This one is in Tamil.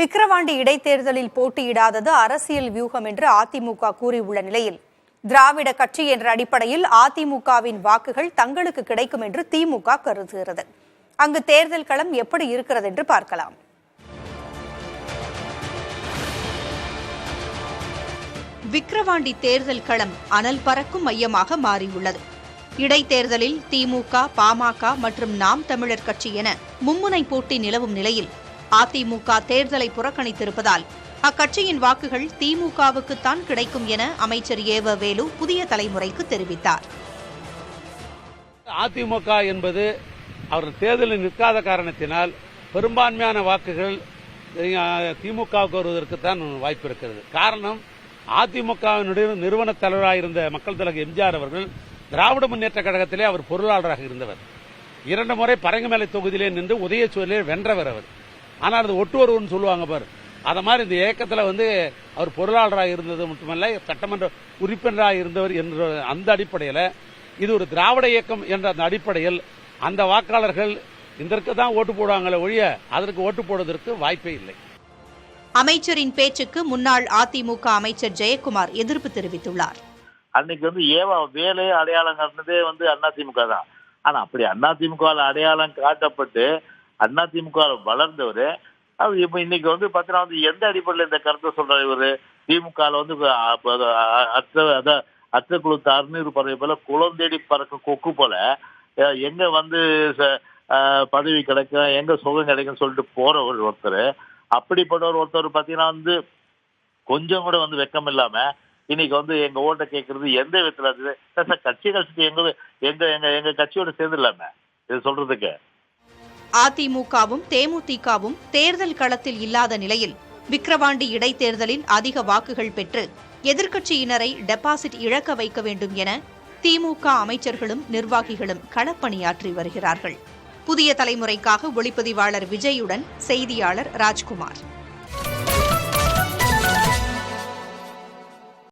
விக்கிரவாண்டி இடைத்தேர்தலில் போட்டியிடாதது அரசியல் வியூகம் என்று அதிமுக கூறியுள்ள நிலையில் திராவிட கட்சி என்ற அடிப்படையில் அதிமுகவின் வாக்குகள் தங்களுக்கு கிடைக்கும் என்று திமுக கருதுகிறது. அங்கு தேர்தல் களம் எப்படி இருக்கிறது என்று பார்க்கலாம். விக்கிரவாண்டி தேர்தல் களம் அனல் பறக்கும் மையமாக மாறியுள்ளது. இடைத்தேர்தலில் திமுக, பாமக மற்றும் நாம் தமிழர் கட்சி என மும்முனை போட்டி நிலவும் நிலையில் அதிமுக தேர்தலை புறக்கணித்திருப்பதால் அக்கட்சியின் வாக்குகள் திமுகவுக்குத்தான் கிடைக்கும் என அமைச்சர் ஏவ வேலு புதிய தலைமுறைக்கு தெரிவித்தார். அதிமுக என்பது அவர் தேர்தலில் நிற்காத காரணத்தினால் பெரும்பான்மையான வாக்குகள் திமுகவுக்கு வருவதற்குத்தான் வாய்ப்பு இருக்கிறது. காரணம், அதிமுகவினுடைய நிறுவன தலைவராக இருந்த மக்கள் தலைவர் எம்ஜிஆர் அவர்கள் திராவிட முன்னேற்ற கழகத்திலே அவர் பொருளாளராக இருந்தவர். 2 முறை பரங்கிமலை தொகுதியிலே நின்று உதயசூரிலே வென்றவர் அவர். ஆனால் அது ஒட்டு வருவன்னு சொல்லுவாங்க பாரு, அத மாதிரி இந்த இயக்கத்தில் அவர் பொருளாளராக இருந்தது மட்டுமல்ல, சட்டமன்ற உறுப்பினராக இருந்தவர் என்ற அந்த அடிப்படையில் இது ஒரு திராவிட இயக்கம் என்ற அந்த அடிப்படையில் அந்த வாக்காளர்கள் இதற்கு தான் ஓட்டு போடுவாங்களே ஒழிய அதற்கு ஓட்டு போடுவதற்கு வாய்ப்பே இல்லை. அமைச்சரின் பேச்சுக்கு முன்னாள் அதிமுக அமைச்சர் ஜெயக்குமார் எதிர்ப்பு தெரிவித்துள்ளார். அன்னைக்கு ஏவா வேலை அடையாளம் காட்டினதே அதிமுக தான். ஆனா அப்படி அதிமுக அடையாளம் காட்டப்பட்டு அதிமுக வளர்ந்தவர் இப்ப இன்னைக்கு பாத்தீங்கன்னா எந்த அடிப்படையில் இந்த கருத்தை சொல்றாரு இவரு? திமுக அற்ற குழுத்த அறுநீர் பறவை போல குளந்தேடி பறக்க கொக்கு போல எங்க பதவி கிடைக்கும், எங்க சுகம் கிடைக்கும் சொல்லிட்டு போற ஒருத்தர், அப்படிப்பட்ட ஒருத்தர் பாத்தீங்கன்னா கொஞ்சம் கூட வெக்கம் இல்லாம இன்னைக்கு எங்க ஓட்ட கேட்கறது எந்த விதத்துல கட்சி கழிச்சுட்டு எங்க கட்சியோட சேர்ந்துடலாமே இது சொல்றதுக்கு. அதிமுகவும் தேமுதிகவும் தேர்தல் களத்தில் இல்லாத நிலையில் விக்கிரவாண்டி இடைத்தேர்தலில் அதிக வாக்குகள் பெற்று எதிர்க்கட்சியினரை டெபாசிட் இழக்க வைக்க வேண்டும் என திமுக அமைச்சர்களும் நிர்வாகிகளும் களப்பணியாற்றி வருகிறார்கள். புதிய தலைமுறைக்காக ஒளிப்பதிவாளர் விஜயுடன் செய்தியாளர் ராஜ்குமார்.